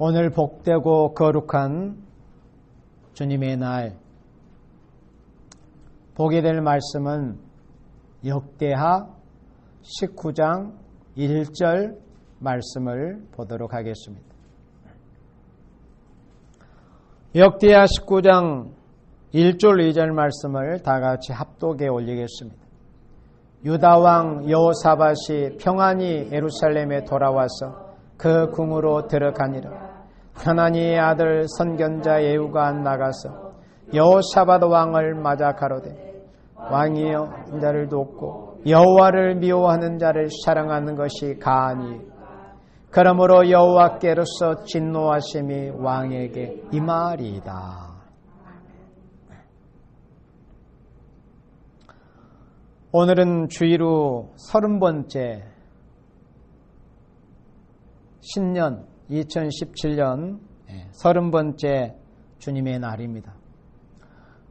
오늘 복되고 거룩한 주님의 날, 보게 될 말씀은 역대하 19장 1절 말씀을 보도록 하겠습니다. 역대하 19장 1절 2절 말씀을 다 같이 합독해 올리겠습니다. 유다왕 여호사밧이 평안히 예루살렘에 돌아와서 그 궁으로 들어가니라. 하나니의 아들 선견자 예후가 나가서 여호사밧 왕을 맞아 가로되, 왕이여, 인자를 돕고 여호와를 미워하는 자를 사랑하는 것이 가하니, 그러므로 여호와께로서 진노하심이 왕에게 임하리이다. 오늘은 주일후 30번째 신년 2017년 30번째 주님의 날입니다.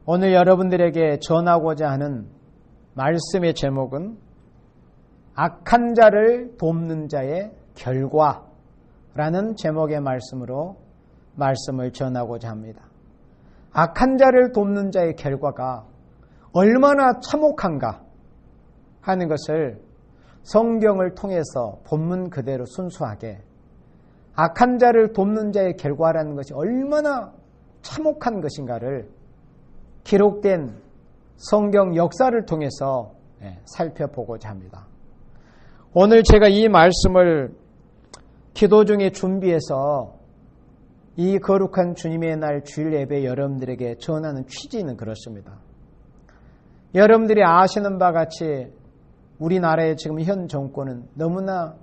오늘 여러분들에게 전하고자 하는 말씀의 제목은 악한 자를 돕는 자의 결과라는 제목의 말씀으로 말씀을 전하고자 합니다. 악한 자를 돕는 자의 결과가 얼마나 참혹한가 하는 것을 성경을 통해서 본문 그대로 순수하게, 악한 자를 돕는 자의 결과라는 것이 얼마나 참혹한 것인가를 기록된 성경 역사를 통해서 살펴보고자 합니다. 오늘 제가 이 말씀을 기도 중에 준비해서 이 거룩한 주님의 날 주일 예배 여러분들에게 전하는 취지는 그렇습니다. 여러분들이 아시는 바와 같이 우리나라의 지금 현 정권은 너무나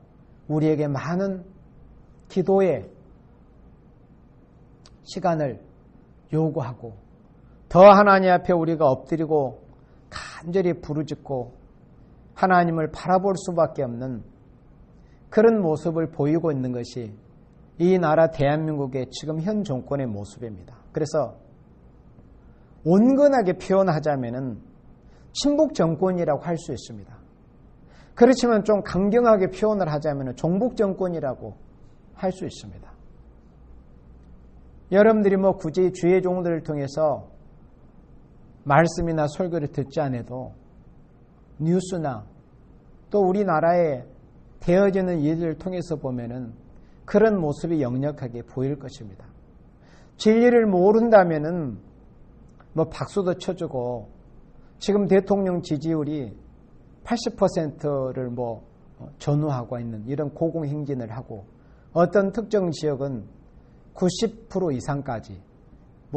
우리에게 많은 기도의 시간을 요구하고, 더 하나님 앞에 우리가 엎드리고 간절히 부르짖고 하나님을 바라볼 수밖에 없는 그런 모습을 보이고 있는 것이 이 나라 대한민국의 지금 현 정권의 모습입니다. 그래서 온건하게 표현하자면은 친북 정권이라고 할 수 있습니다. 그렇지만 좀 강경하게 표현을 하자면 종북 정권이라고 할 수 있습니다. 여러분들이 굳이 주의 종들을 통해서 말씀이나 설교를 듣지 않아도 뉴스나 또 우리나라에 되어지는 일들을 통해서 보면은 그런 모습이 역력하게 보일 것입니다. 진리를 모른다면은 박수도 쳐주고, 지금 대통령 지지율이 80%를 전후하고 있는 이런 고공행진을 하고, 어떤 특정 지역은 90% 이상까지,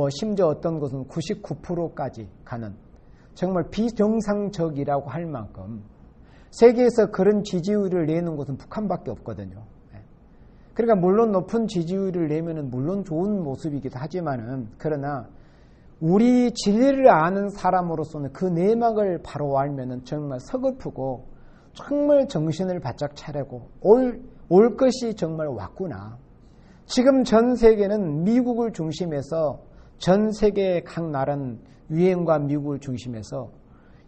심지어 어떤 곳은 99%까지 가는 정말 비정상적이라고 할 만큼 세계에서 그런 지지율을 내는 곳은 북한밖에 없거든요. 그러니까 물론 높은 지지율을 내면은 물론 좋은 모습이기도 하지만은, 그러나 우리 진리를 아는 사람으로서는 그 내막을 바로 알면은 정말 서글프고, 정말 정신을 바짝 차리고 올 것이 정말 왔구나. 지금 전 세계는 미국을 중심해서, 전 세계의 각 나라는 유엔과 미국을 중심해서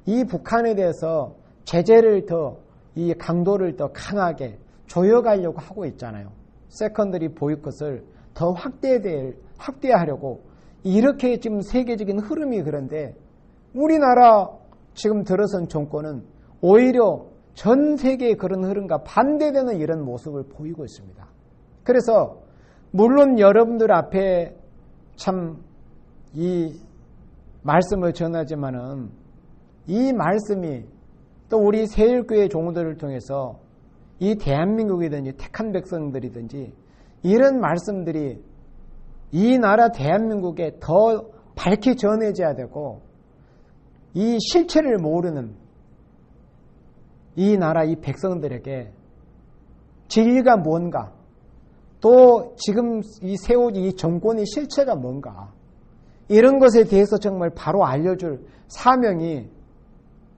이 북한에 대해서 제재를 더, 이 강도를 더 강하게 조여가려고 하고 있잖아요. 세컨더리 보이콧을 더 확대하려고 이렇게 지금 세계적인 흐름이. 그런데 우리나라 지금 들어선 정권은 오히려 전 세계의 그런 흐름과 반대되는 이런 모습을 보이고 있습니다. 그래서 물론 여러분들 앞에 참 이 말씀을 전하지만은, 이 말씀이 또 우리 새일교회 종들을 통해서 이 대한민국이든지 택한 백성들이든지 이런 말씀들이 이 나라 대한민국에 더 밝히 전해져야 되고, 이 실체를 모르는 이 나라 이 백성들에게 진리가 뭔가, 또 지금 이 세워진 이 정권의 실체가 뭔가, 이런 것에 대해서 정말 바로 알려줄 사명이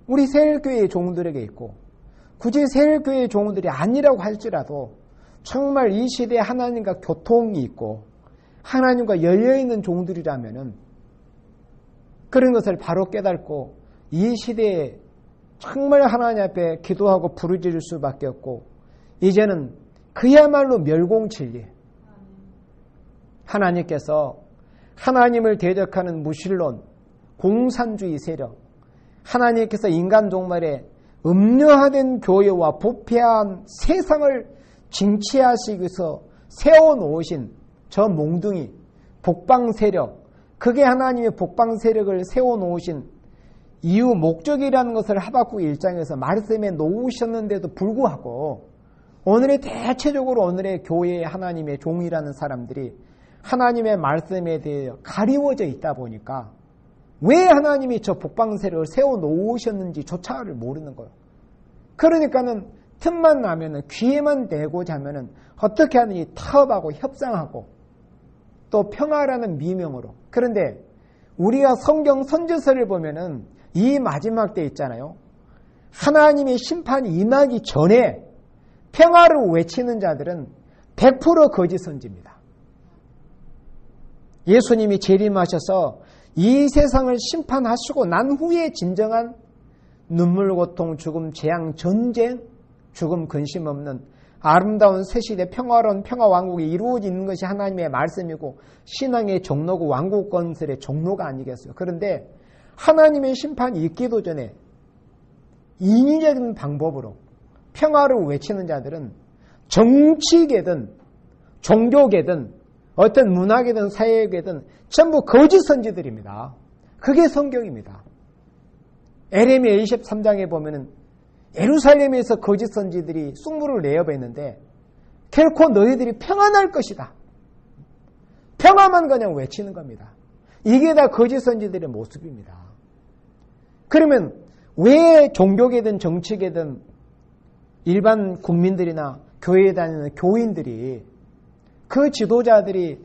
우리 새일교회의 종들에게 있고, 굳이 새일교회의 종들이 아니라고 할지라도 정말 이 시대에 하나님과 교통이 있고 하나님과 열려있는 종들이라면은 그런 것을 바로 깨닫고 이 시대에 정말 하나님 앞에 기도하고 부르짖을 수밖에 없고, 이제는 그야말로 멸공진리, 하나님께서 하나님을 대적하는 무신론, 공산주의 세력, 하나님께서 인간 종말에 음녀화된 교회와 부패한 세상을 징치하시기 위해서 세워놓으신 저 몽둥이, 북방 세력, 그게 하나님의 북방 세력을 세워놓으신 이유, 목적이라는 것을 하박국 1장에서 말씀에 놓으셨는데도 불구하고 오늘의 대체적으로 오늘의 교회의 하나님의 종이라는 사람들이 하나님의 말씀에 대해 가리워져 있다 보니까 왜 하나님이 저 북방 세력을 세워놓으셨는지 조차를 모르는 거예요. 그러니까는 틈만 나면은 귀에만 대고자 하면은 어떻게 하는지 타협하고 협상하고 또 평화라는 미명으로. 그런데 우리가 성경 선지서를 보면은 이 마지막 때 있잖아요. 하나님의 심판이 임하기 전에 평화를 외치는 자들은 100% 거짓 선지입니다. 예수님이 재림하셔서 이 세상을 심판하시고 난 후에 진정한 눈물, 고통, 죽음, 재앙, 전쟁, 죽음, 근심 없는 아름다운 새시대 평화로운 평화왕국이 이루어지는 것이 하나님의 말씀이고 신앙의 종로고 왕국 건설의 종로가 아니겠어요. 그런데 하나님의 심판이 있기도 전에 인위적인 방법으로 평화를 외치는 자들은 정치계든 종교계든 어떤 문화계든 사회계든 전부 거짓 선지들입니다. 그게 성경입니다. 에레미야 23장에 보면은 예루살렘에서 거짓 선지들이 쑥물을 내어뱉는데 결코 너희들이 평안할 것이다. 평화만 그냥 외치는 겁니다. 이게 다 거짓 선지들의 모습입니다. 그러면 왜 종교계든 정치계든 일반 국민들이나 교회에 다니는 교인들이 그 지도자들이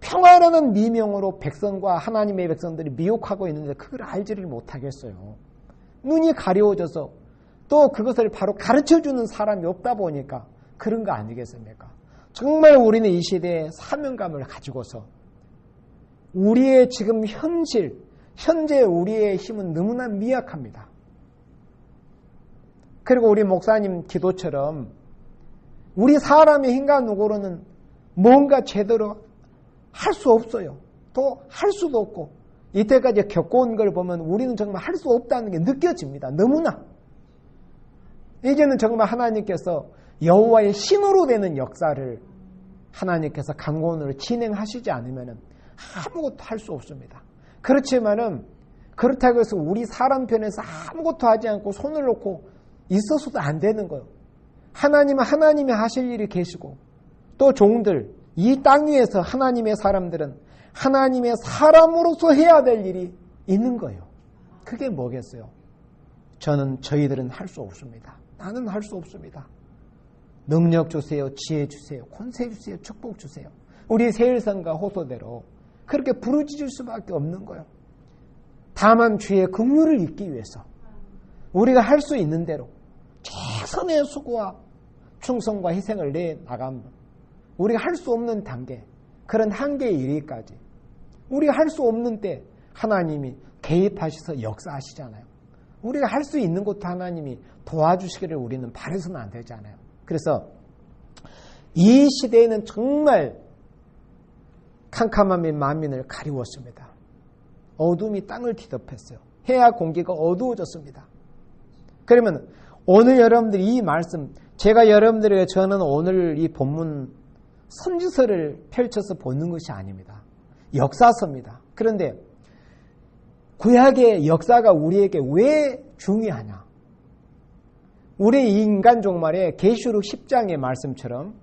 평화라는 미명으로 백성과 하나님의 백성들이 미혹하고 있는데 그걸 알지를 못하겠어요. 눈이 가려워져서 또 그것을 바로 가르쳐주는 사람이 없다 보니까 그런 거 아니겠습니까? 정말 우리는 이 시대에 사명감을 가지고서 우리의 지금 현재 우리의 힘은 너무나 미약합니다. 그리고 우리 목사님 기도처럼 우리 사람의 인간으로는 뭔가 제대로 할 수 없어요. 또 할 수도 없고 이때까지 겪어온 걸 보면 우리는 정말 할 수 없다는 게 느껴집니다. 너무나. 이제는 정말 하나님께서 여호와의 신으로 되는 역사를 하나님께서 강권으로 진행하시지 않으면 아무것도 할 수 없습니다. 그렇지만은 그렇다고 해서 우리 사람 편에서 아무것도 하지 않고 손을 놓고 있어서도 안 되는 거예요. 하나님은 하나님이 하실 일이 계시고 또 종들, 이 땅 위에서 하나님의 사람들은 하나님의 사람으로서 해야 될 일이 있는 거예요. 그게 뭐겠어요? 저희들은 할 수 없습니다. 나는 할 수 없습니다. 능력 주세요. 지혜 주세요. 권세 주세요. 축복 주세요. 우리 세일성과 호소대로 그렇게 부르짖을 수밖에 없는 거예요. 다만 주의 긍휼을 잊기 위해서 우리가 할 수 있는 대로 최선의 수고와 충성과 희생을 내나갑니다. 우리가 할 수 없는 단계, 그런 한계에 이르기까지 우리가 할 수 없는 때 하나님이 개입하셔서 역사하시잖아요. 우리가 할 수 있는 것도 하나님이 도와주시기를 우리는 바라서는 안 되잖아요. 그래서 이 시대에는 정말 캄캄함이 만민을 가리웠습니다. 어둠이 땅을 뒤덮였어요. 해와 공기가 어두워졌습니다. 그러면 오늘 여러분들이 이 말씀, 제가 여러분들에게 저는 오늘 이 본문 선지서를 펼쳐서 보는 것이 아닙니다. 역사서입니다. 그런데 구약의 역사가 우리에게 왜 중요하냐? 우리 인간 종말에 계시록 10장의 말씀처럼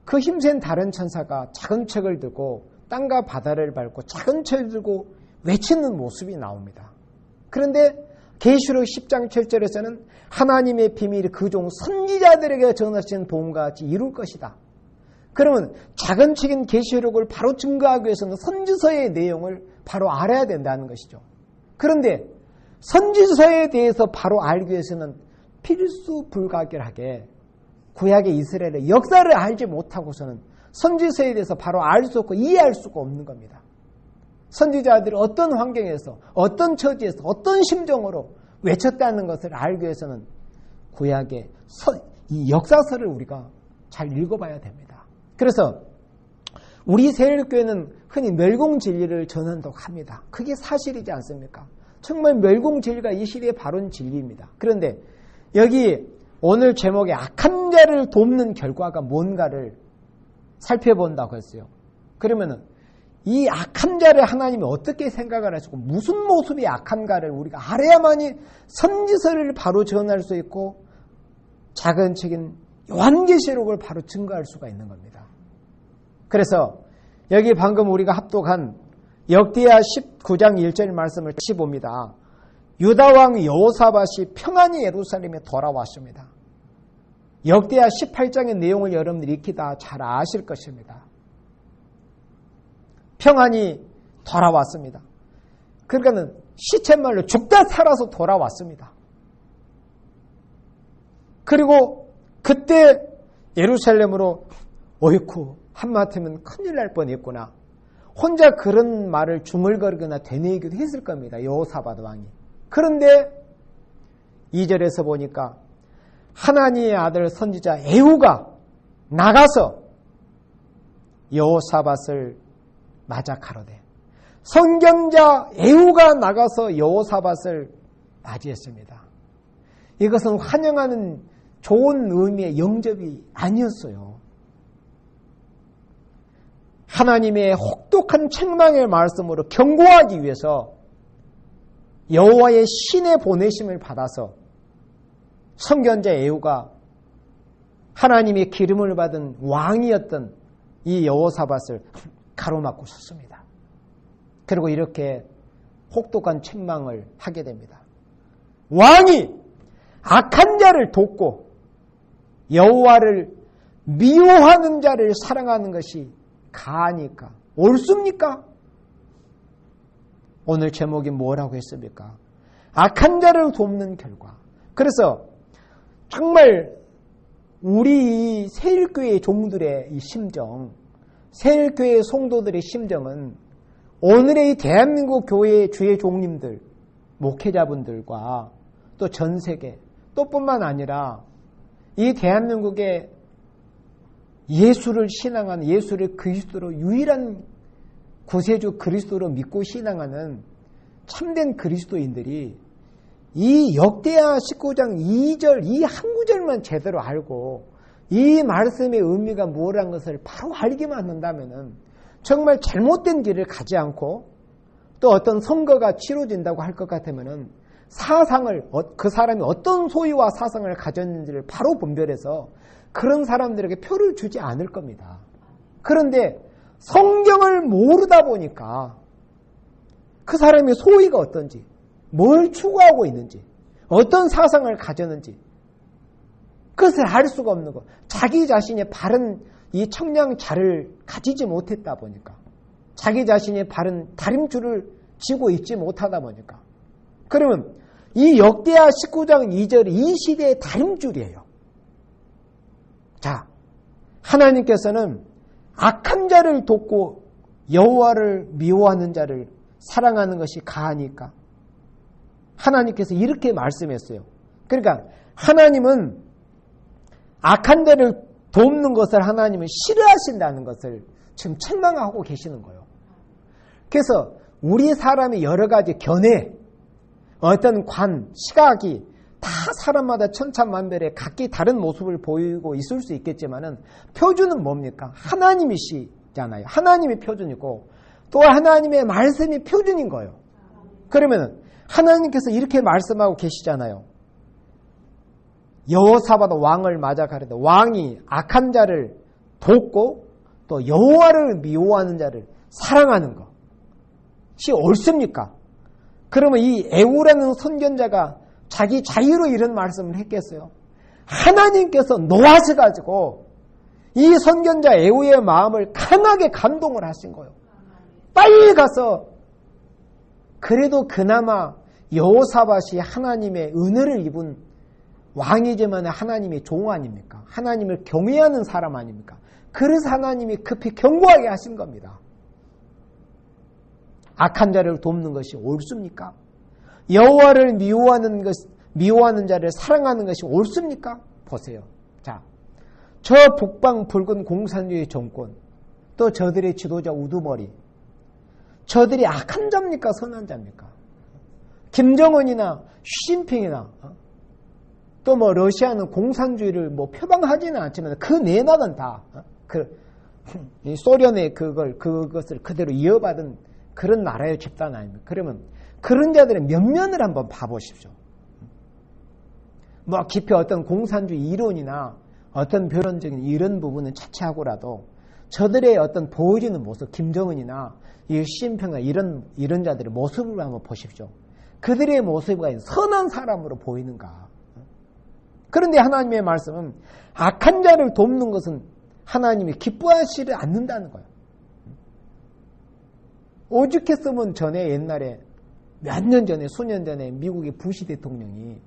그 힘센 다른 천사가 작은 책을 들고 땅과 바다를 밟고 작은 책을 들고 외치는 모습이 나옵니다. 그런데 계시록 10장 7절에서는 하나님의 비밀이 그 종 선지자들에게 전하신 복음과 같이 이룰 것이다. 그러면 작은 책인 계시록을 바로 증거하기 위해서는 선지서의 내용을 바로 알아야 된다는 것이죠. 그런데 선지서에 대해서 바로 알기 위해서는 필수 불가결하게 구약의 이스라엘의 역사를 알지 못하고서는 선지서에 대해서 바로 알 수 없고 이해할 수가 없는 겁니다. 선지자들이 어떤 환경에서 어떤 처지에서 어떤 심정으로 외쳤다는 것을 알기 위해서는 구약의 이 역사서를 우리가 잘 읽어봐야 됩니다. 그래서 우리 세일교회는 흔히 멸공진리를 전한다고 합니다. 그게 사실이지 않습니까? 정말 멸공진리가 이 시대의 바른 진리입니다. 그런데 여기 오늘 제목에 악한 자를 돕는 결과가 뭔가를 살펴본다고 했어요. 그러면은 이 악한 자를 하나님이 어떻게 생각을 하시고 무슨 모습이 악한가를 우리가 알아야만이 선지서를 바로 전할 수 있고 작은 책인 요한계시록을 바로 증거할 수가 있는 겁니다. 그래서 여기 방금 우리가 합독한 역대하 19장 1절 말씀을 다시 봅니다. 유다왕 여호사밧이 평안히 예루살렘에 돌아왔습니다. 역대하 18장의 내용을 여러분들이 익히 다 잘 아실 것입니다. 평안히 돌아왔습니다. 그러니까는 시쳇말로 죽다 살아서 돌아왔습니다. 그리고 그때 예루살렘으로 어이쿠 한마디면 큰일 날 뻔했구나. 혼자 그런 말을 중얼거리거나 되뇌이기도 했을 겁니다. 여호사밧 왕이. 그런데 2절에서 보니까 하나님의 아들 선지자 에후가 나가서 여호사밧을 맞아 가로되 선경자 에후가 나가서 여호사밧을 맞이했습니다. 이것은 환영하는 좋은 의미의 영접이 아니었어요. 하나님의 혹독한 책망의 말씀으로 경고하기 위해서 여호와의 신의 보내심을 받아서 선견자 에후가 하나님의 기름을 받은 왕이었던 이 여호사밧을 가로막고 섰습니다. 그리고 이렇게 혹독한 책망을 하게 됩니다. 왕이 악한 자를 돕고 여호와를 미워하는 자를 사랑하는 것이 가하니까 옳습니까? 오늘 제목이 뭐라고 했습니까? 악한 자를 돕는 결과. 그래서 정말 우리 이 세일교회 종들의 이 심정, 세일교회 성도들의 심정은 오늘의 이 대한민국 교회의 주의 종님들, 목회자분들과 또 전 세계, 또 뿐만 아니라 이 대한민국의 예수를 신앙하는, 예수를 그리스도로 유일한 구세주 그리스도로 믿고 신앙하는 참된 그리스도인들이 이 역대하 19장 2절 이 한 구절만 제대로 알고 이 말씀의 의미가 뭐라는 것을 바로 알기만 한다면 정말 잘못된 길을 가지 않고 또 어떤 선거가 치러진다고 할 것 같으면 사상을, 그 사람이 어떤 소유와 사상을 가졌는지를 바로 분별해서 그런 사람들에게 표를 주지 않을 겁니다. 그런데 성경을 모르다 보니까 그 사람의 소위가 어떤지, 뭘 추구하고 있는지, 어떤 사상을 가졌는지 그것을 알 수가 없는 것. 자기 자신의 바른 이 청량자를 가지지 못했다 보니까, 자기 자신의 바른 다림줄을 쥐고 있지 못하다 보니까, 그러면 이 역대하 19장 2절이 이 시대의 다림줄이에요. 자, 하나님께서는 악한 자를 돕고 여호와를 미워하는 자를 사랑하는 것이 가하니까 하나님께서 이렇게 말씀했어요. 그러니까 하나님은 악한 자를 돕는 것을 하나님은 싫어하신다는 것을 지금 책망하고 계시는 거예요. 그래서 우리 사람이 여러 가지 견해, 어떤 관, 시각이 다 사람마다 천차만별의 각기 다른 모습을 보이고 있을 수 있겠지만은 표준은 뭡니까? 하나님이시잖아요. 하나님이 표준이고 또 하나님의 말씀이 표준인 거예요. 그러면 하나님께서 이렇게 말씀하고 계시잖아요. 여호사밧 왕을 맞아 가르되 왕이 악한 자를 돕고 또 여호와를 미워하는 자를 사랑하는 것이 옳습니까? 그러면 이 에후라는 선견자가 자기 자유로 이런 말씀을 했겠어요? 하나님께서 노하셔가지고 이 선견자 에후의 마음을 강하게 감동을 하신 거예요. 빨리 가서 그래도 그나마 여호사밧이 하나님의 은혜를 입은 왕이지만 하나님의 종 아닙니까? 하나님을 경외하는 사람 아닙니까? 그래서 하나님이 급히 경고하게 하신 겁니다. 악한 자를 돕는 것이 옳습니까? 여호와를 미워하는 자를 사랑하는 것이 옳습니까? 보세요. 자, 저 북방 붉은 공산주의 정권, 또 저들의 지도자 우두머리. 저들이 악한 자입니까? 선한 자입니까? 김정은이나 시진핑이나 또 뭐 러시아는 공산주의를 뭐 표방하지는 않지만 그 내막은 다 이 소련의 그것을 그대로 이어받은 그런 나라의 집단 아닙니까? 그러면 그런 자들의 면면을 한번 봐보십시오. 뭐 깊이 어떤 공산주의 이론이나 어떤 변론적인 이런 부분은 차치하고라도 저들의 어떤 보여지는 모습, 김정은이나 이 시진핑이나 이런 자들의 모습을 한번 보십시오. 그들의 모습이 선한 사람으로 보이는가? 그런데 하나님의 말씀은 악한 자를 돕는 것은 하나님이 기뻐하시지 않는다는 거예요. 오죽했으면 전에 옛날에 몇 년 전에 수년 전에 미국의 부시 대통령이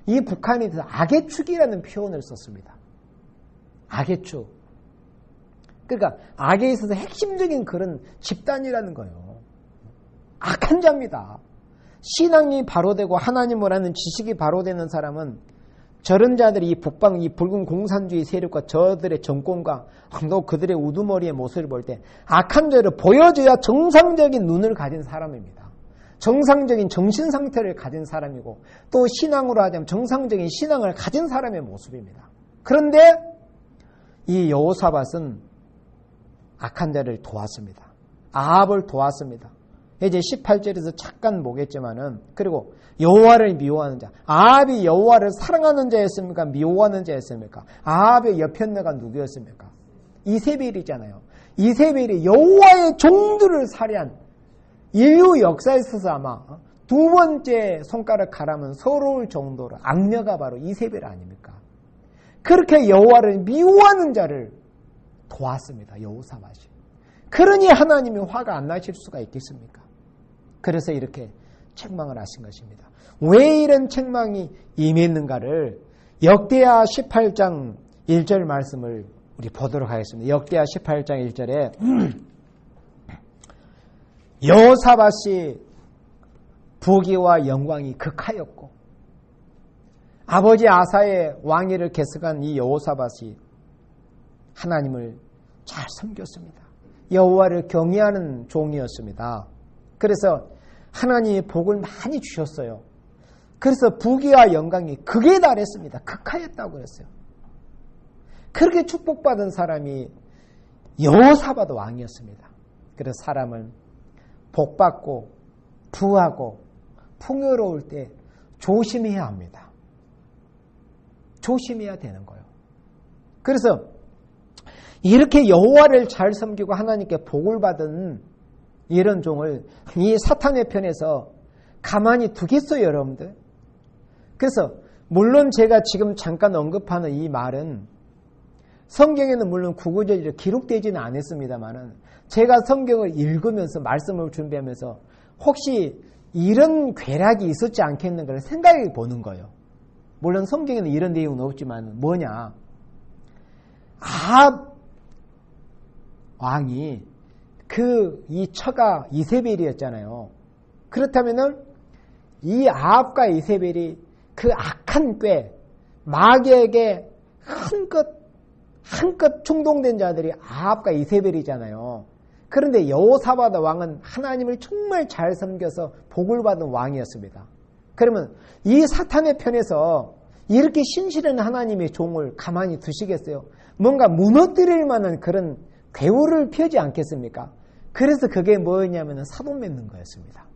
이 북한에 대해서 악의 축이라는 표현을 썼습니다. 악의 축. 그러니까 악에 있어서 핵심적인 그런 집단이라는 거예요. 악한 자입니다. 신앙이 바로 되고 하나님을 아는 지식이 바로 되는 사람은 저런 자들이 이 북방, 이 붉은 공산주의 세력과 저들의 정권과 또 그들의 우두머리의 모습을 볼 때 악한 자를 보여줘야 정상적인 눈을 가진 사람입니다. 정상적인 정신 상태를 가진 사람이고 또 신앙으로 하자면 정상적인 신앙을 가진 사람의 모습입니다. 그런데 이 여호사밧은 악한 자를 도왔습니다. 아합을 도왔습니다. 이제 18절에서 잠깐 보겠지만은 그리고 여호와를 미워하는 자. 아합이 여호와를 사랑하는 자였습니까? 미워하는 자였습니까? 아합의 옆편내가 누구였습니까? 이세벨이잖아요. 이세벨이 여호와의 종들을 살해한 인류 역사에 있어서 아마 두 번째 손가락 가라면 서러울 정도로 악녀가 바로 이세벨 아닙니까? 그렇게 여호와를 미워하는 자를 도왔습니다. 여호사밧이. 그러니 하나님이 화가 안 나실 수가 있겠습니까? 그래서 이렇게 책망을 하신 것입니다. 왜 이런 책망이 임했는가를 역대하 18장 1절 말씀을 우리 보도록 하겠습니다. 역대하 18장 1절에 여호사밧이 부귀와 영광이 극하였고 아버지 아사의 왕위를 계승한 이 여호사밧이 하나님을 잘 섬겼습니다. 여호와를 경외하는 종이었습니다. 그래서 하나님의 복을 많이 주셨어요. 그래서 부귀와 영광이 극에 달했습니다. 극하였다고 그랬어요. 그렇게 축복받은 사람이 여호사밧 왕이었습니다. 그래서 사람은 복받고 부하고 풍요로울 때 조심해야 합니다. 조심해야 되는 거예요. 그래서 이렇게 여호와를 잘 섬기고 하나님께 복을 받은 이런 종을 이 사탄의 편에서 가만히 두겠어요, 여러분들? 그래서 물론 제가 지금 잠깐 언급하는 이 말은 성경에는 물론 구구절절 기록되지는 않았습니다만은 제가 성경을 읽으면서 말씀을 준비하면서 혹시 이런 괴락이 있었지 않겠는가를 생각해 보는 거예요. 물론 성경에는 이런 내용은 없지만 뭐냐? 아합 왕이 이 처가 이세벨이었잖아요. 그렇다면은 이 아합과 이세벨이 그 악한 꾀, 마귀에게 한껏 충동된 자들이 아합과 이세벨이잖아요. 그런데 여호사밧 왕은 하나님을 정말 잘 섬겨서 복을 받은 왕이었습니다. 그러면 이 사탄의 편에서 이렇게 신실한 하나님의 종을 가만히 두시겠어요? 뭔가 무너뜨릴 만한 그런 괴우를 펴지 않겠습니까? 그래서 그게 뭐였냐면 사돈 맺는 거였습니다.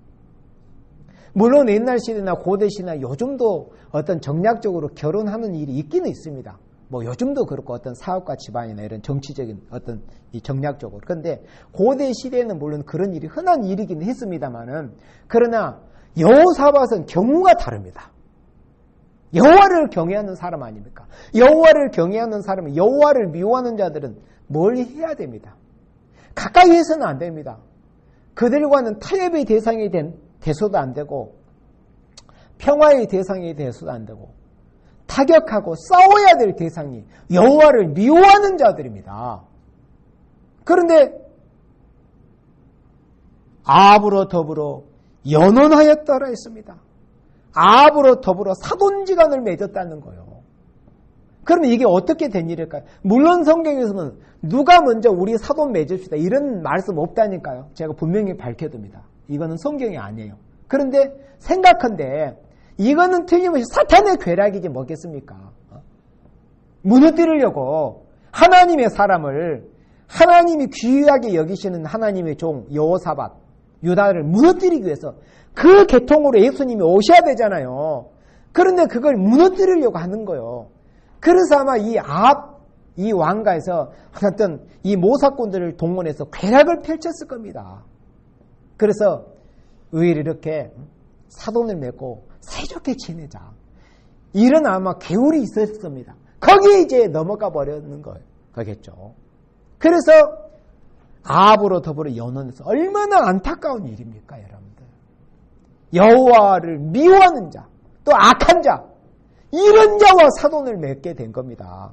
물론 옛날 시대나 고대 시대나 요즘도 어떤 정략적으로 결혼하는 일이 있기는 있습니다. 뭐 요즘도 그렇고 어떤 사업가 집안이나 이런 정치적인 어떤 이 정략적으로. 그런데 고대 시대에는 물론 그런 일이 흔한 일이긴 했습니다만은 그러나 여호사밧은 경우가 다릅니다. 여호와를 경외하는 사람 아닙니까? 여호와를 경외하는 사람은 여호와를 미워하는 자들은 멀리 해야 됩니다. 가까이 해서는 안 됩니다. 그들과는 타협의 대상이 돼서도 안 되고 평화의 대상이 돼서도 안 되고 타격하고 싸워야 될 대상이 여호와를 미워하는 자들입니다. 그런데 아합으로 더불어 연혼하였더라 했습니다. 아합으로 더불어 사돈지간을 맺었다는 거예요. 그러면 이게 어떻게 된 일일까요? 물론 성경에서는 누가 먼저 우리 사돈 맺읍시다 이런 말씀 없다니까요. 제가 분명히 밝혀둡니다. 이거는 성경이 아니에요. 그런데 생각한데 이거는 틀림없이 사탄의 괴락이지 뭐겠습니까? 무너뜨리려고 하나님의 사람을 하나님이 귀하게 여기시는 하나님의 종 여호사밧 유다를 무너뜨리기 위해서 그 계통으로 예수님이 오셔야 되잖아요. 그런데 그걸 무너뜨리려고 하는 거예요. 그래서 아마 이 왕가에서 어떤 이 모사꾼들을 동원해서 괴락을 펼쳤을 겁니다. 그래서 의외로 이렇게 사돈을 맺고 사이좋게 지내자. 이런 아마 계율이 있었을 겁니다. 거기에 이제 넘어가 버렸는 거겠죠. 그래서 아합으로 더불어 연혼해서 얼마나 안타까운 일입니까, 여러분들. 여호와를 미워하는 자, 또 악한 자, 이런 자와 사돈을 맺게 된 겁니다.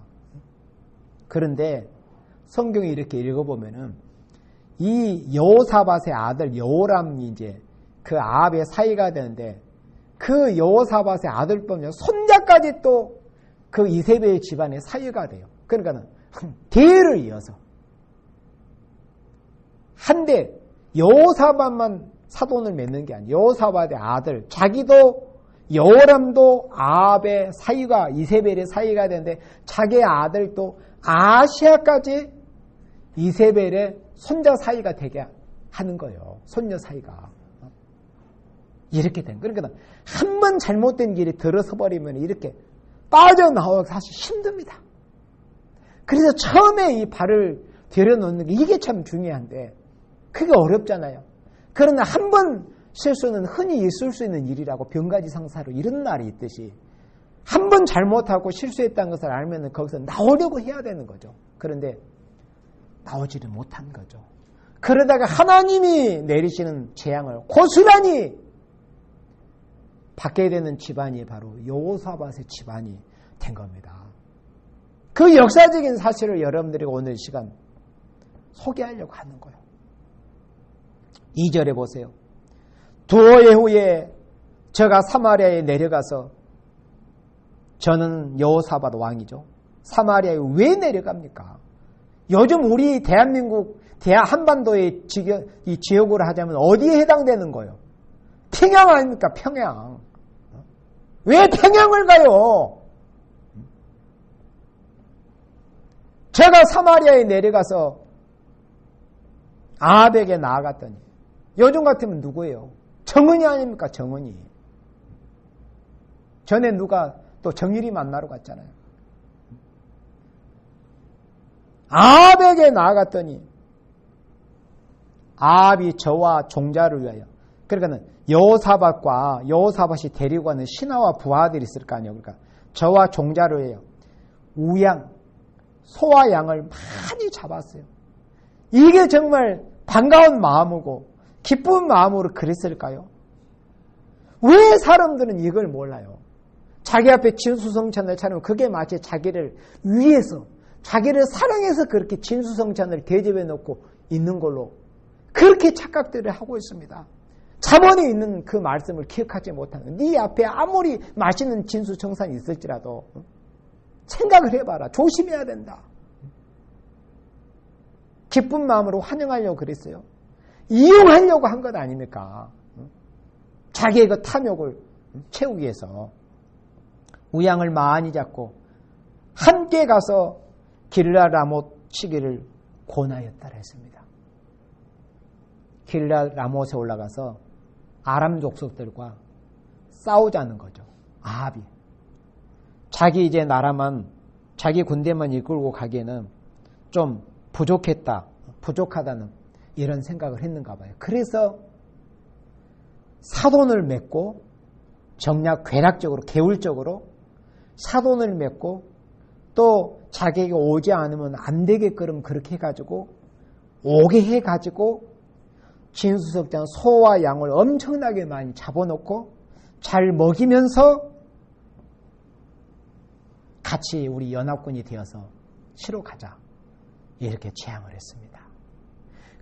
그런데 성경에 이렇게 읽어보면은 이 여호사밧의 아들 여호람이 이제 그 아합의 사이가 되는데 그 여호사밧의 아들뿐만 아니라 손자까지 또 그 이세벨 집안의 사이가 돼요. 그러니까는 대를 이어서 한데 여호사밧만 사돈을 맺는 게 아니에요. 여호사밧의 아들 자기도 여호람도 아합의 사이가 이세벨의 사이가 되는데 자기의 아들도 아시아까지 이세벨의 손자 사이가 되게 하는 거예요. 손녀 사이가. 이렇게 된 거예요. 그러니까 한 번 잘못된 길에 들어서 버리면 이렇게 빠져나오기 사실 힘듭니다. 그래서 처음에 이 발을 들여놓는 게 이게 참 중요한데 그게 어렵잖아요. 그러나 한 번 실수는 흔히 있을 수 있는 일이라고 병가지상사로 이런 말이 있듯이 한 번 잘못하고 실수했다는 것을 알면 거기서 나오려고 해야 되는 거죠. 그런데 나오지를 못한 거죠. 그러다가 하나님이 내리시는 재앙을 고스란히 받게 되는 집안이 바로 여호사밧의 집안이 된 겁니다. 그 역사적인 사실을 여러분들이 오늘 시간 소개하려고 하는 거예요. 2절에 보세요. 두어의 후에 저가 사마리아에 내려가서 저는 여호사밧 왕이죠. 사마리아에 왜 내려갑니까? 요즘 우리 대한민국 한반도의 이 지역으로 하자면 어디에 해당되는 거예요? 평양 아닙니까? 평양. 왜 평양을 가요? 제가 사마리아에 내려가서 아합에게 나아갔더니 요즘 같으면 누구예요? 정은이 아닙니까? 정은이. 전에 누가 또 정일이 만나러 갔잖아요. 아합에게 나아갔더니 아합이 저와 종자를 위하여 그러니까 여호사밧이 데리고 가는 신하와 부하들이 있을 거 아니에요. 그러니까 저와 종자를 위하여 우양, 소와 양을 많이 잡았어요. 이게 정말 반가운 마음이고 기쁜 마음으로 그랬을까요? 왜 사람들은 이걸 몰라요? 자기 앞에 진수성찬을 차리면 그게 마치 자기를 위해서 자기를 사랑해서 그렇게 진수성찬을 대접해 놓고 있는 걸로 그렇게 착각들을 하고 있습니다. 잠언에 있는 그 말씀을 기억하지 못하는 네 앞에 아무리 맛있는 진수성찬이 있을지라도 생각을 해봐라. 조심해야 된다. 기쁜 마음으로 환영하려고 그랬어요. 이용하려고 한 것 아닙니까? 자기의 그 탐욕을 채우기 위해서 우양을 많이 잡고 함께 가서 길라 라못 치기를 권하였다라 했습니다. 길라 라못에 올라가서 아람 족속들과 싸우자는 거죠. 아합이. 자기 이제 나라만 자기 군대만 이끌고 가기에는 좀 부족하다는 이런 생각을 했는가 봐요. 그래서 사돈을 맺고 정략 괴락적으로 계율적으로 사돈을 맺고 또 자기에게 오지 않으면 안 되게끔 그렇게 해가지고 오게 해가지고 진수석장 소와 양을 엄청나게 많이 잡아놓고 잘 먹이면서 같이 우리 연합군이 되어서 치러 가자 이렇게 제안을 했습니다.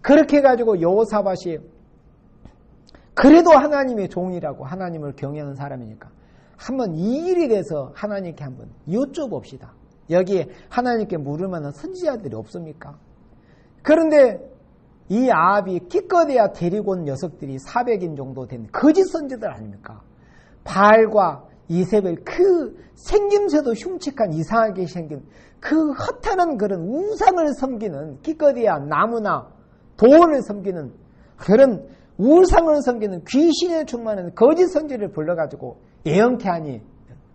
그렇게 해가지고 여호사밧이 그래도 하나님의 종이라고 하나님을 경외하는 사람이니까 한번 이 일에 대해서 하나님께 한번 여쭤봅시다. 여기 하나님께 물으면 선지자들이 없습니까? 그런데 이 아합이 기껏해야 데리고 온 녀석들이 400인 정도 된 거짓 선지들 아닙니까? 바알과 이세벨, 그 생김새도 흉측한 이상하게 생긴 그 허탄한 그런 우상을 섬기는, 기껏해야 나무나 돌을 섬기는 그런 우상을 섬기는 귀신에 충만한 거짓 선지를 불러가지고 예언케 하니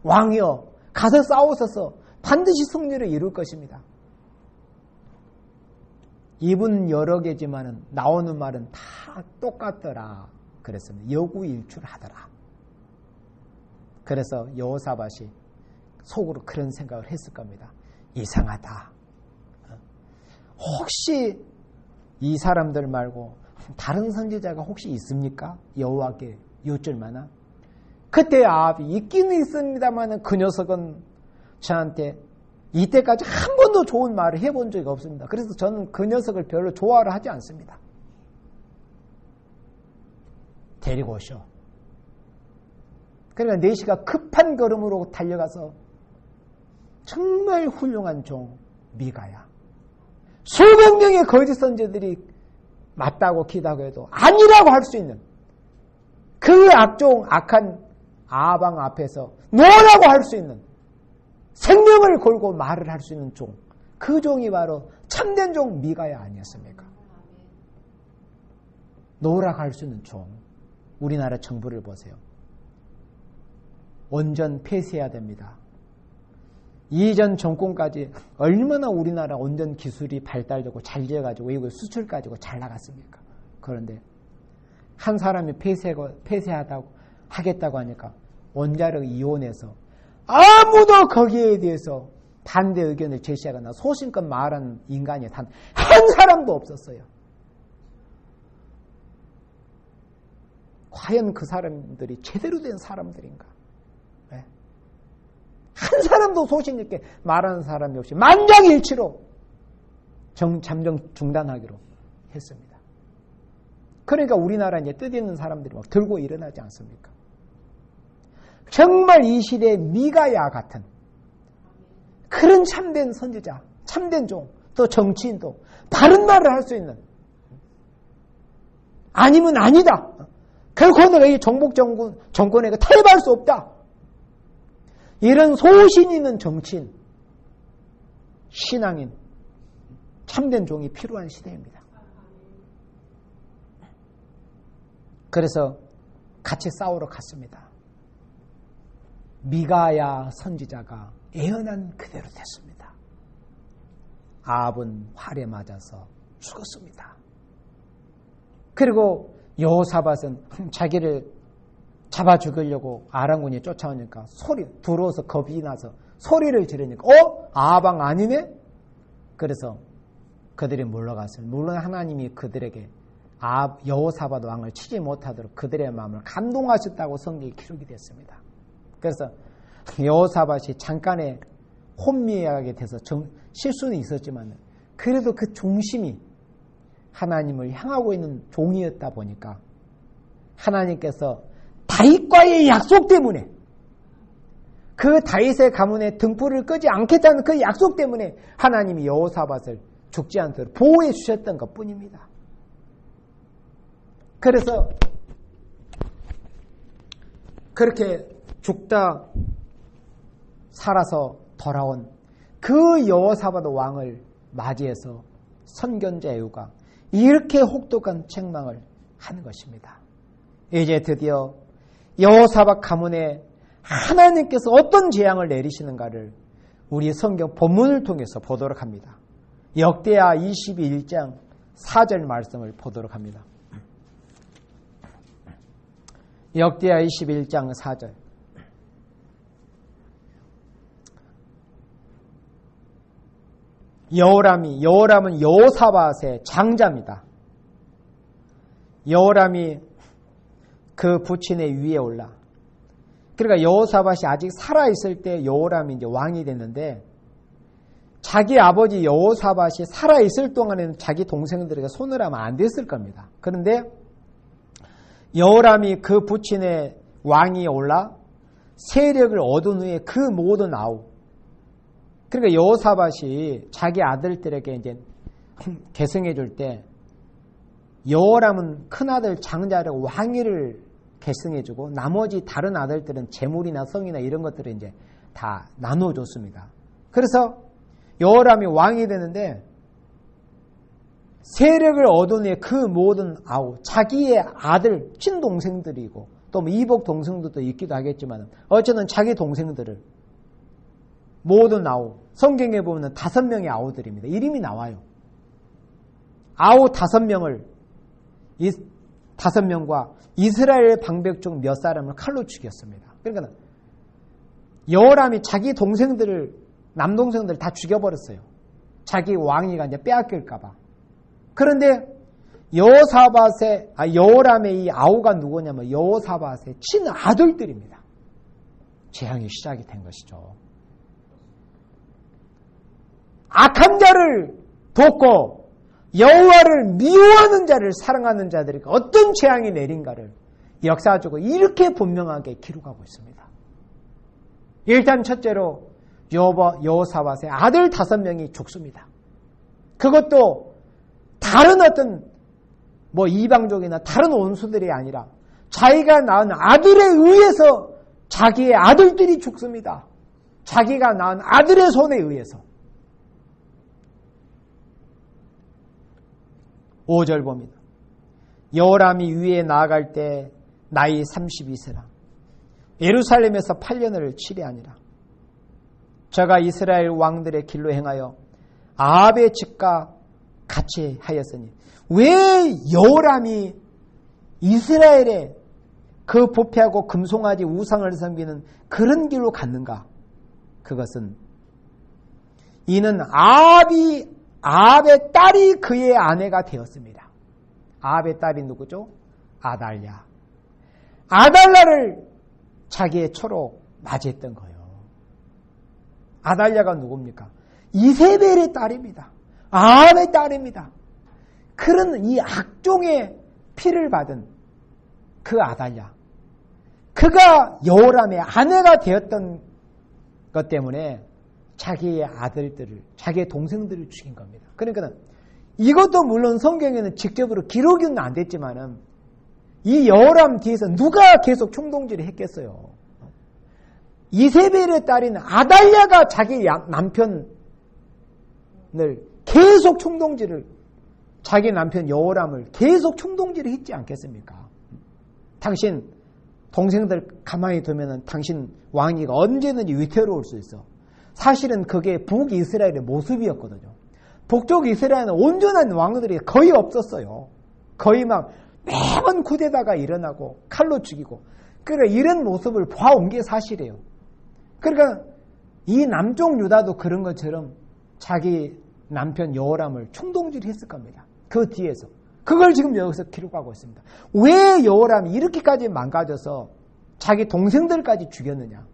왕이여 가서 싸우소서 반드시 승리를 이룰 것입니다. 입은 여러 개지만 나오는 말은 다 똑같더라 그랬습니다. 여구일출하더라. 그래서 여호사밧이 속으로 그런 생각을 했을 겁니다. 이상하다. 혹시 이 사람들 말고 다른 선지자가 혹시 있습니까? 여호와께 여쭐 만한. 그때 아합이 있기는 있습니다만 그 녀석은 저한테 이때까지 한 번도 좋은 말을 해본 적이 없습니다. 그래서 저는 그 녀석을 별로 좋아를 하지 않습니다. 데리고 오셔. 그러니까 내시가 급한 걸음으로 달려가서 정말 훌륭한 종 미가야. 수백 명의 거짓 선지들이 맞다고 기다고 해도 아니라고 할 수 있는 그 악종 악한 아방 앞에서 노라고 할 수 있는 생명을 걸고 말을 할 수 있는 종, 그 종이 바로 참된 종 미가야 아니었습니까? 노라고 할 수 있는 종. 우리나라 정부를 보세요. 온전 폐쇄해야 됩니다. 이전 정권까지 얼마나 우리나라 온전 기술이 발달되고 잘 되어가지고 외국 수출 가지고 잘 나갔습니까? 그런데 한 사람이 폐쇄하다고 하겠다고 하니까 원자력 이혼해서 아무도 거기에 대해서 반대 의견을 제시하거나 소신껏 말하는 인간이 단 한 사람도 없었어요. 과연 그 사람들이 제대로 된 사람들인가? 네. 한 사람도 소신 있게 말하는 사람이 없이 만장일치로 잠정 중단하기로 했습니다. 그러니까 우리나라 이제 뜻있는 사람들이 막 들고 일어나지 않습니까? 정말 이 시대의 미가야 같은 그런 참된 선지자, 참된 종, 또 정치인도 바른 말을 할 수 있는, 아니면 아니다. 결코 내가 이 정복 정권에게 탈바할 수 없다. 이런 소신 있는 정치인, 신앙인, 참된 종이 필요한 시대입니다. 그래서 같이 싸우러 갔습니다. 미가야 선지자가 예언한 그대로 됐습니다. 아합은 활에 맞아서 죽었습니다. 그리고 여호사밧은 자기를 잡아 죽이려고 아람군이 쫓아오니까 들어와서 겁이 나서 소리를 지르니까 아합왕 아니네? 그래서 그들이 물러갔어요. 물론 하나님이 그들에게 여호사밧 왕을 치지 못하도록 그들의 마음을 감동하셨다고 성경에 기록이 됐습니다. 그래서 여호사밧이 잠깐의 혼미하게 돼서 실수는 있었지만 그래도 그 중심이 하나님을 향하고 있는 종이었다 보니까 하나님께서 다윗과의 약속 때문에, 그 다윗의 가문에 등불을 끄지 않겠다는 그 약속 때문에 하나님이 여호사밧을 죽지 않도록 보호해 주셨던 것뿐입니다. 그래서 그렇게 죽다 살아서 돌아온 그 여호사밧 왕을 맞이해서 선견자 예후가 이렇게 혹독한 책망을 하는 것입니다. 이제 드디어 여호사밧 가문에 하나님께서 어떤 재앙을 내리시는가를 우리 성경 본문을 통해서 보도록 합니다. 역대하 22장 4절 말씀을 보도록 합니다. 역대하 21장 4절. 여호람은 여호사밧의 장자입니다. 여호람이 그 부친의 위에 올라. 그러니까 여호사밧이 아직 살아있을 때 여호람이 이제 왕이 됐는데, 자기 아버지 여호사밧이 살아있을 동안에는 자기 동생들에게 손을 하면 안 됐을 겁니다. 그런데 여호람이 그 부친의 왕이 올라 세력을 얻은 후에 그 모든 아우, 그러니까 여호사밧이 자기 아들들에게 이제 계승해 줄 때 여호람은 큰 아들 장자를 왕위를 계승해 주고 나머지 다른 아들들은 재물이나 성이나 이런 것들을 이제 다 나눠 줬습니다. 그래서 여호람이 왕이 되는데 세력을 얻은 후에 그 모든 자기의 아들 친동생들이고 또 뭐 이복 동생들도 있기도 하겠지만 어쨌든 자기 동생들을 모든 성경에 보면 5명의 아우들입니다. 이름이 나와요. 아우 5명을 이 5명과 이스라엘 방백 중 몇 사람을 칼로 죽였습니다. 그러니까 여호람이 자기 동생들을 남동생들 다 죽여버렸어요. 자기 왕위가 이제 빼앗길까 봐. 그런데 여호람의 이 아우가 누구냐면 여호사밧의 친아들들입니다. 재앙이 시작이 된 것이죠. 악한 자를 돕고 여호와를 미워하는 자를 사랑하는 자들에게 어떤 재앙이 내린가를 역사적으로 이렇게 분명하게 기록하고 있습니다. 일단 첫째로 여호사밧의 아들 5명이 죽습니다. 그것도 다른 어떤 이방족이나 다른 원수들이 아니라 자기가 낳은 아들에 의해서 자기의 아들들이 죽습니다. 자기가 낳은 아들의 손에 의해서. 5절 봅니다. 여호람이 위에 나아갈 때 나이 32세라. 예루살렘에서 8년을 치레하니라. 저가 이스라엘 왕들의 길로 행하여 아합의 집과 같이 하였으니 왜 여호람이 이스라엘에 그 부패하고 금송아지 우상을 섬기는 그런 길로 갔는가? 그것은 이는 아합의 딸이 그의 아내가 되었습니다. 아합의 딸이 누구죠? 아달랴. 아달랴를 자기의 처로 맞이했던 거예요. 아달랴가 누굽니까? 이세벨의 딸입니다. 아합의 딸입니다. 그런 이 악종의 피를 받은 그 아달랴. 그가 여호람의 아내가 되었던 것 때문에 자기의 아들들을, 자기의 동생들을 죽인 겁니다. 그러니까 이것도 물론 성경에는 직접으로 기록은 안 됐지만은 이 여호람 뒤에서 누가 계속 총동질을 했겠어요. 이세벨의 딸인 아달랴가 자기 남편을 계속 총동질을, 자기 남편 여호람을 계속 총동질을 했지 않겠습니까? 당신 동생들 가만히 두면은 당신 왕위가 언제든지 위태로울 수 있어. 사실은 그게 북이스라엘의 모습이었거든요. 북쪽 이스라엘은 온전한 왕들이 거의 없었어요. 거의 막 매번 쿠데타가 일어나고 칼로 죽이고, 그러니까 이런 모습을 봐온 게 사실이에요. 그러니까 이 남쪽 유다도 그런 것처럼 자기 남편 여호람을 총동질했을 겁니다. 그 뒤에서. 그걸 지금 여기서 기록하고 있습니다. 왜 여호람이 이렇게까지 망가져서 자기 동생들까지 죽였느냐?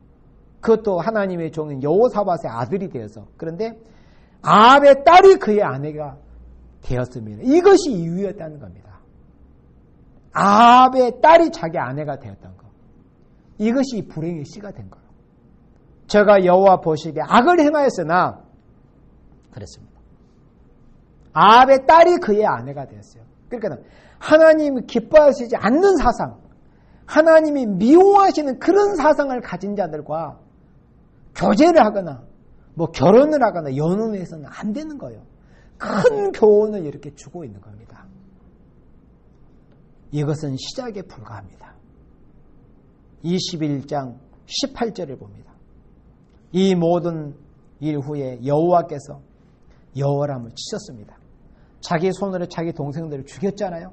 그것도 하나님의 종인 여호사밧의 아들이 되어서. 그런데 아합의 딸이 그의 아내가 되었습니다. 이것이 이유였다는 겁니다. 아합의 딸이 자기 아내가 되었던 것. 이것이 불행의 씨가 된 거예요. 저가 여호와 보시기에 악을 행하였으나 그랬습니다. 아합의 딸이 그의 아내가 되었어요. 그러니까 하나님이 기뻐하시지 않는 사상, 하나님이 미워하시는 그런 사상을 가진 자들과 교제를 하거나 결혼을 하거나 연혼을 해서는 안 되는 거예요. 큰 교훈을 이렇게 주고 있는 겁니다. 이것은 시작에 불과합니다. 21장 18절을 봅니다. 이 모든 일 후에 여호와께서 여호람을 치셨습니다. 자기 손으로 자기 동생들을 죽였잖아요.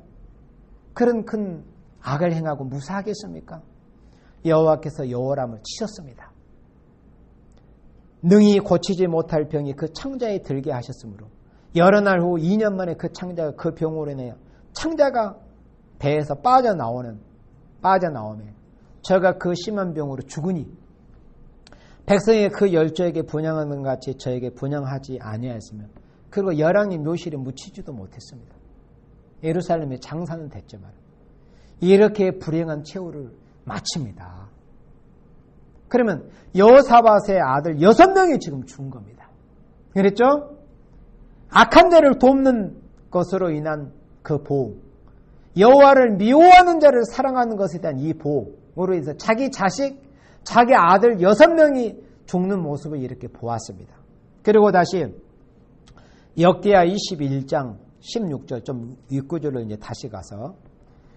그런 큰 악을 행하고 무사하겠습니까? 여호와께서 여호람을 치셨습니다. 능히 고치지 못할 병이 그 창자에 들게 하셨으므로 여러 날 후 2년 만에 그 창자가 그 병으로 인하여 창자가 배에서 빠져나오며 저가 그 심한 병으로 죽으니 백성이 그 열조에게 분향하는 같이 저에게 분향하지 아니하였으며 그리고 열왕이 묘실에 묻히지도 못했습니다. 예루살렘에 장사는 됐지만 이렇게 불행한 최후를 마칩니다. 그러면 여호사밧의 아들 6명이 지금 죽은 겁니다. 그랬죠? 악한 자를 돕는 것으로 인한 그 보응, 여호와를 미워하는 자를 사랑하는 것에 대한 이 보응으로 인해서 자기 자식, 자기 아들 6명이 죽는 모습을 이렇게 보았습니다. 그리고 다시 역대하 21장 16절 좀 윗구절로 이제 다시 가서,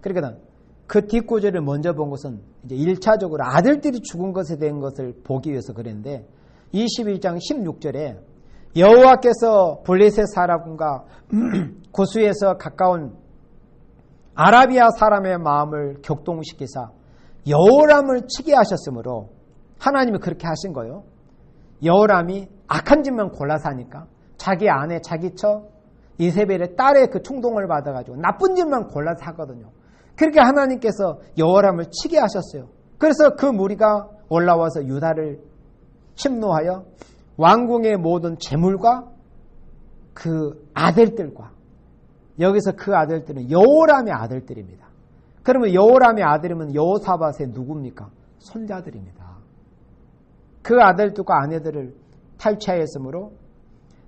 그러니까 그 뒷구절을 먼저 본 것은 이제 1차적으로 아들들이 죽은 것에 대한 것을 보기 위해서 그랬는데, 21장 16절에 여호와께서 블레셋 사람과 구스에서 가까운 아라비아 사람의 마음을 격동시키사 여호람을 치게 하셨으므로, 하나님이 그렇게 하신 거예요. 여호람이 악한 짓만 골라서 하니까 자기 아내, 자기 처 이세벨의 딸의 그 충동을 받아가지고 나쁜 짓만 골라서 하거든요. 그렇게 하나님께서 여호람을 치게 하셨어요. 그래서 그 무리가 올라와서 유다를 침노하여 왕궁의 모든 재물과 그 아들들과, 여기서 그 아들들은 여호람의 아들들입니다. 그러면 여호람의 아들이면 여호사밧의 누굽니까? 손자들입니다. 그 아들들과 아내들을 탈취하였으므로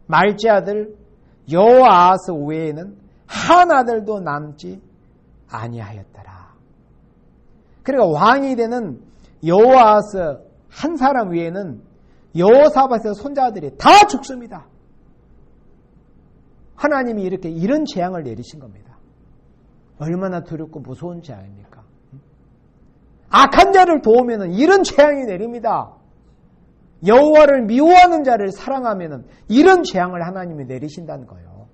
말제 아들 여호아하스 외에는 한 아들도 남지 아니하였더라. 그러니까 왕이 되는 여호아하스 한 사람 외에는 여호사밧의 손자들이 다 죽습니다. 하나님이 이렇게 이런 재앙을 내리신 겁니다. 얼마나 두렵고 무서운 재앙입니까? 악한 자를 도우면 이런 재앙이 내립니다. 여호와를 미워하는 자를 사랑하면 이런 재앙을 하나님이 내리신다는 거예요.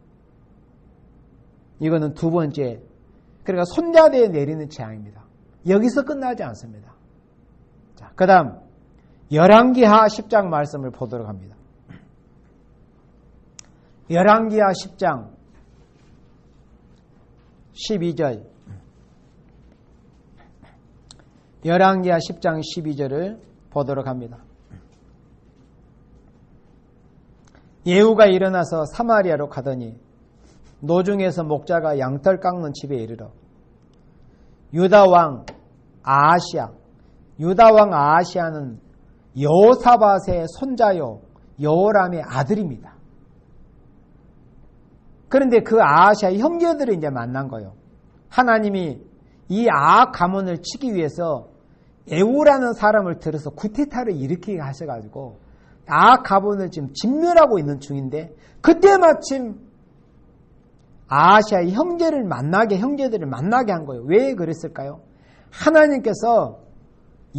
이거는 두 번째, 그러니까 손자대에 내리는 재앙입니다. 여기서 끝나지 않습니다. 자, 그 다음 열왕기하 10장 말씀을 보도록 합니다. 열왕기하 10장 12절, 열왕기하 10장 12절을 보도록 합니다. 예후가 일어나서 사마리아로 가더니 노중에서 목자가 양털 깎는 집에 이르러 유다왕 아하시아, 유다왕 아하시아는 여호사밧의 손자요 여호람의 아들입니다. 그런데 그 아하시아의 형제들을 이제 만난 거예요. 하나님이 이 아합 가문을 치기 위해서 에우라는 사람을 들어서 구테타를 일으키게 하셔가지고 아합 가문을 지금 진멸하고 있는 중인데, 그때 마침 아하시아의 형제들을 만나게 한 거예요. 왜 그랬을까요? 하나님께서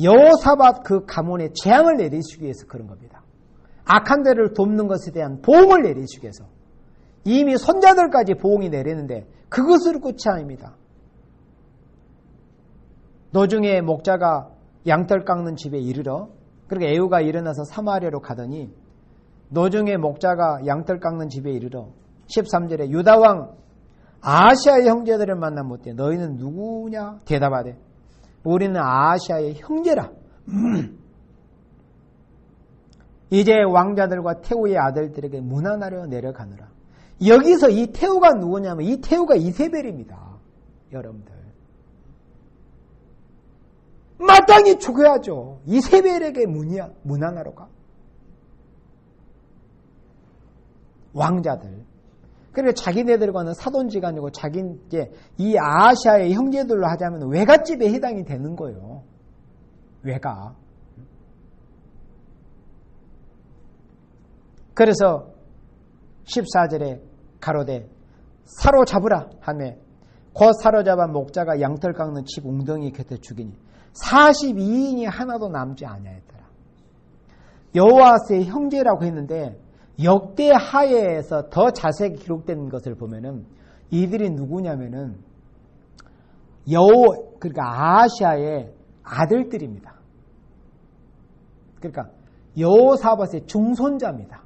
여호사밧 그 가문에 재앙을 내리시기 위해서 그런 겁니다. 악한 자를 돕는 것에 대한 보응을 내리시기 위해서. 이미 손자들까지 보응이 내리는데 그것으로 끝이 아닙니다. 노중에 목자가 양털 깎는 집에 이르러, 그러니까 에후가 일어나서 사마리아로 가더니 노중에 목자가 양털 깎는 집에 이르러 13절에 유다왕 아하시아의 형제들을 만나 묻되 너희는 누구냐? 대답하되 우리는 아하시아의 형제라. 이제 왕자들과 태후의 아들들에게 문안하려 내려가느라. 여기서 이 태후가 누구냐면 이 태후가 이세벨입니다. 여러분들. 마땅히 죽어야죠. 이세벨에게 문안하러 가. 왕자들. 그러니까 자기네들과는 사돈지간이고 자기 이제 이 아하시아의 형제들로 하자면 외갓집에 해당이 되는 거예요. 외가. 그래서 14절에 가로되 사로잡으라 하매 곧 사로잡아 목자가 양털 깎는 집 웅덩이 곁에 죽이니 42인이 하나도 남지 아니하였더라. 여호아스의 형제라고 했는데 역대하에서 더 자세히 기록된 것을 보면은 이들이 누구냐면은 그러니까 아하시아의 아들들입니다. 그러니까 여호사밧의 중손자입니다.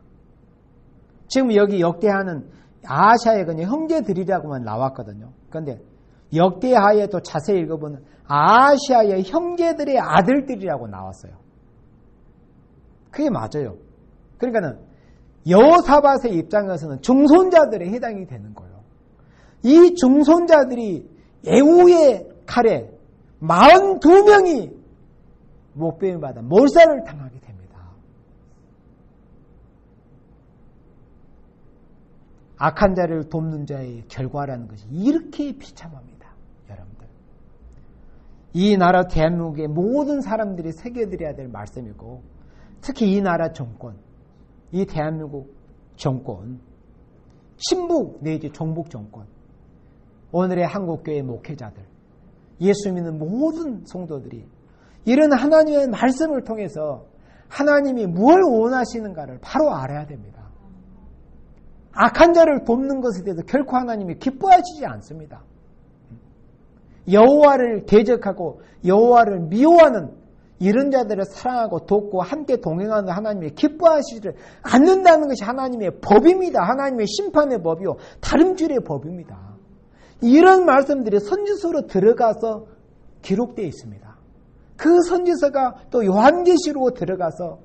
지금 여기 역대하는 아하시아의 그냥 형제들이라고만 나왔거든요. 그런데 역대하에 또 자세히 읽어보면 아하시아의 형제들의 아들들이라고 나왔어요. 그게 맞아요. 그러니까는 여호사밧의 입장에서는 중손자들에 해당이 되는 거예요. 이 중손자들이 에후의 칼에 42명이 목베임 받아 몰살을 당하게 됩니다. 악한 자를 돕는 자의 결과라는 것이 이렇게 비참합니다. 여러분들. 이 나라 대한민국의 모든 사람들이 새겨드려야 될 말씀이고, 특히 이 나라 정권, 이 대한민국 정권, 친북 내지 종북 정권, 오늘의 한국교회 목회자들, 예수 믿는 모든 성도들이 이런 하나님의 말씀을 통해서 하나님이 뭘 원하시는가를 바로 알아야 됩니다. 악한 자를 돕는 것에 대해서 결코 하나님이 기뻐하시지 않습니다. 여호와를 대적하고 여호와를 미워하는 이런 자들을 사랑하고 돕고 함께 동행하는 하나님이 기뻐하시지 않는다는 것이 하나님의 법입니다. 하나님의 심판의 법이요, 다름질의 법입니다. 이런 말씀들이 선지서로 들어가서 기록되어 있습니다. 그 선지서가 또 요한계시로 들어가서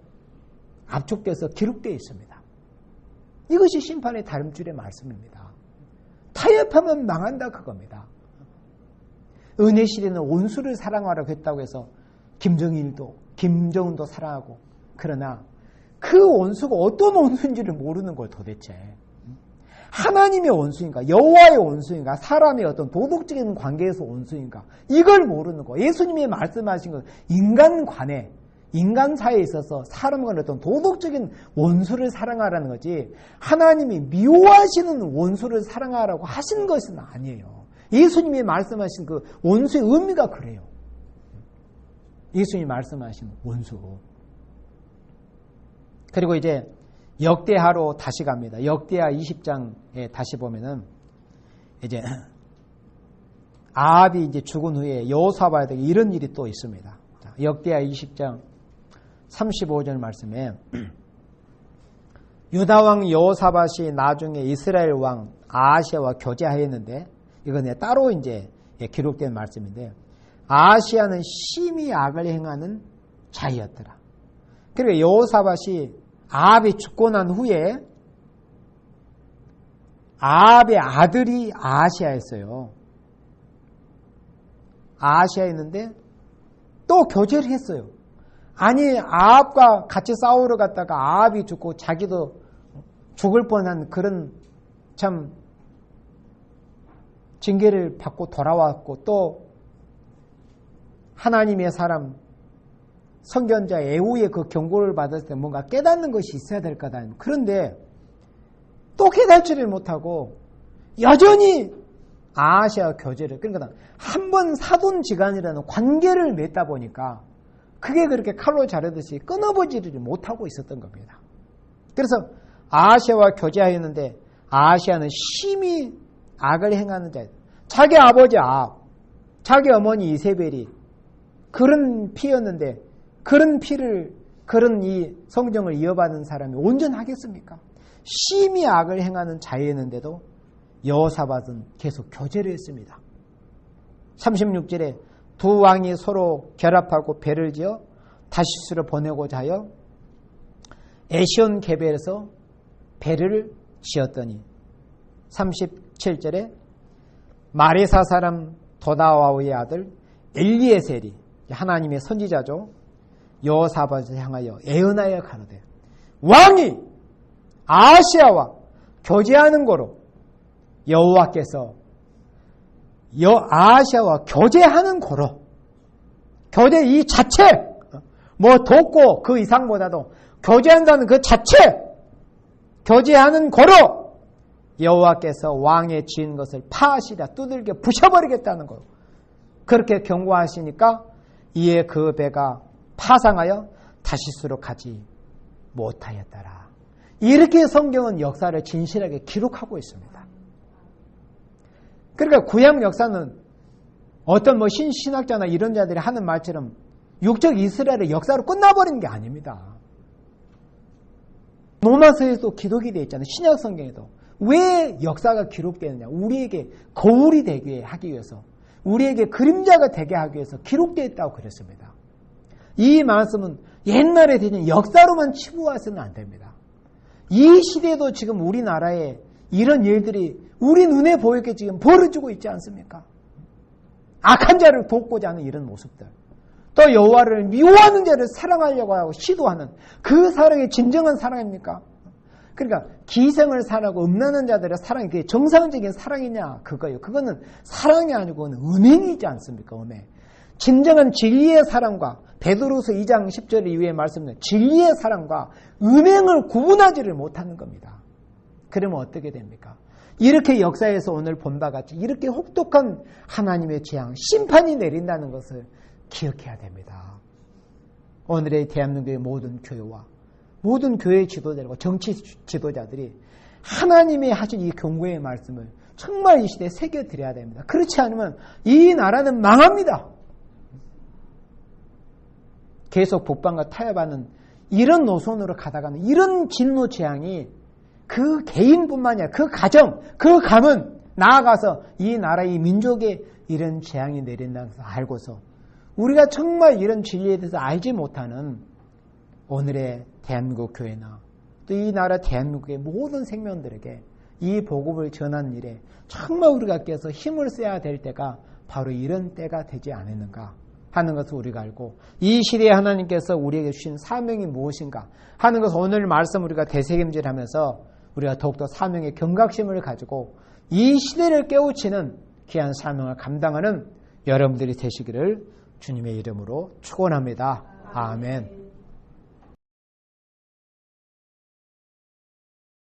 압축돼서 기록되어 있습니다. 이것이 심판의 다름줄의 말씀입니다. 타협하면 망한다 그겁니다. 은혜 시대는 원수를 사랑하라고 했다고 해서 김정은도 사랑하고, 그러나 그 원수가 어떤 원수인지를 모르는 걸 도대체. 하나님의 원수인가, 여호와의 원수인가, 사람의 어떤 도덕적인 관계에서 원수인가, 이걸 모르는 거. 예수님이 말씀하신 건 인간관에, 인간사에 있어서 사람과 어떤 도덕적인 원수를 사랑하라는 거지, 하나님이 미워하시는 원수를 사랑하라고 하신 것은 아니에요. 예수님이 말씀하신 그 원수의 의미가 그래요. 예수님이 말씀하신 원수. 그리고 이제 역대하로 다시 갑니다. 역대하 20장에 다시 보면은 이제 아합이 이제 죽은 후에 여호사밧에게 이런 일이 또 있습니다. 역대하 20장 35절 말씀에 유다 왕 여호사밧이 나중에 이스라엘 왕 아하시아와 교제하였는데, 이건 따로 이제 기록된 말씀인데, 아하시아는 심히 악을 행하는 자였더라. 그리고 여호사밧이 아합이 죽고 난 후에 아합의 아들이 아하시아였어요. 아하시아였는데 또 교제를 했어요. 아니, 아합과 같이 싸우러 갔다가 아합이 죽고 자기도 죽을 뻔한 그런 참 징계를 받고 돌아왔고, 또 하나님의 사람 선견자 에후의 그 경고를 받았을 때 뭔가 깨닫는 것이 있어야 될 거다. 그런데 또 깨닫지를 못하고 여전히 아하시아 교제를, 그러니까 한 번 사돈지간이라는 관계를 맺다 보니까 그게 그렇게 칼로 자르듯이 끊어보지를 못하고 있었던 겁니다. 그래서 아하시아와 교제하였는데 아하시아는 심히 악을 행하는 자예요. 자기 아버지 아합, 자기 어머니 이세벨이 그런 피였는데, 그런 피를, 그런 이 성정을 이어받은 사람이 온전하겠습니까? 심히 악을 행하는 자였는데도 여호사밧은 계속 교제를 했습니다. 36절에 두 왕이 서로 결합하고 배를 지어 다시스로 보내고자 하여 에시온 게벨에서 배를 지었더니, 37절에 마레사 사람 도다와의 아들 엘리에셀이, 하나님의 선지자죠, 여호사밧을 향하여 애언하여 가로되, 왕이 아하시아와 교제하는 거로 여호와께서 아하시아와 교제하는 거로, 교제 이 자체, 뭐 돕고 그 이상보다도 교제한다는 그 자체, 교제하는 거로 여호와께서 왕의 지은 것을 파하시라, 두들겨 부셔버리겠다는 거예요. 그렇게 경고하시니까 이에 그 배가 파상하여 다시스로 가지 못하였더라. 이렇게 성경은 역사를 진실하게 기록하고 있습니다. 그러니까 구약 역사는 어떤 뭐 신학자나 이런 자들이 하는 말처럼 육적 이스라엘의 역사로 끝나버리는 게 아닙니다. 로마서에도 기록이 되어 있잖아요. 신약 성경에도. 왜 역사가 기록되느냐? 우리에게 거울이 되게 하기 위해서, 우리에게 그림자가 되게 하기 위해서 기록되어 있다고 그랬습니다. 이 말씀은 옛날에 되는 역사로만 치부해서는 안 됩니다. 이 시대도 지금 우리나라에 이런 일들이 우리 눈에 보이게 지금 벌어지고 있지 않습니까? 악한 자를 돕고자 하는 이런 모습들, 또 여호와를 미워하는 자를 사랑하려고 하고 시도하는 그 사랑이 진정한 사랑입니까? 그러니까 기생을 사랑하고 음란한 자들의 사랑이 그게 정상적인 사랑이냐 그거예요. 그거는 사랑이 아니고 음행이지 않습니까? 음행. 진정한 진리의 사랑과 베드로서 2장 10절 이후에 말씀드린 진리의 사랑과 음행을 구분하지를 못하는 겁니다. 그러면 어떻게 됩니까? 이렇게 역사에서 오늘 본 바 같이 이렇게 혹독한 하나님의 재앙, 심판이 내린다는 것을 기억해야 됩니다. 오늘의 대한민국의 모든 교회와 모든 교회 지도자들과 정치 지도자들이 하나님이 하신 이 경고의 말씀을 정말 이 시대에 새겨드려야 됩니다. 그렇지 않으면 이 나라는 망합니다. 계속 북방과 타협하는 이런 노선으로 가다가는 이런 진노 재앙이 그 개인뿐만 아니라 그 가정, 그 가문 나아가서 이 나라, 이 민족에 이런 재앙이 내린다는 것을 알고서 우리가 정말 이런 진리에 대해서 알지 못하는 오늘의 대한민국 교회나 또 이 나라 대한민국의 모든 생명들에게 이 복음을 전하는 일에 정말 우리가 깨서 힘을 써야 될 때가 바로 이런 때가 되지 않았는가 하는 것을 우리가 알고 이 시대에 하나님께서 우리에게 주신 사명이 무엇인가 하는 것을 오늘 말씀 우리가 되새김질하면서 우리가 더욱더 사명의 경각심을 가지고 이 시대를 깨우치는 귀한 사명을 감당하는 여러분들이 되시기를 주님의 이름으로 축원합니다. 아멘.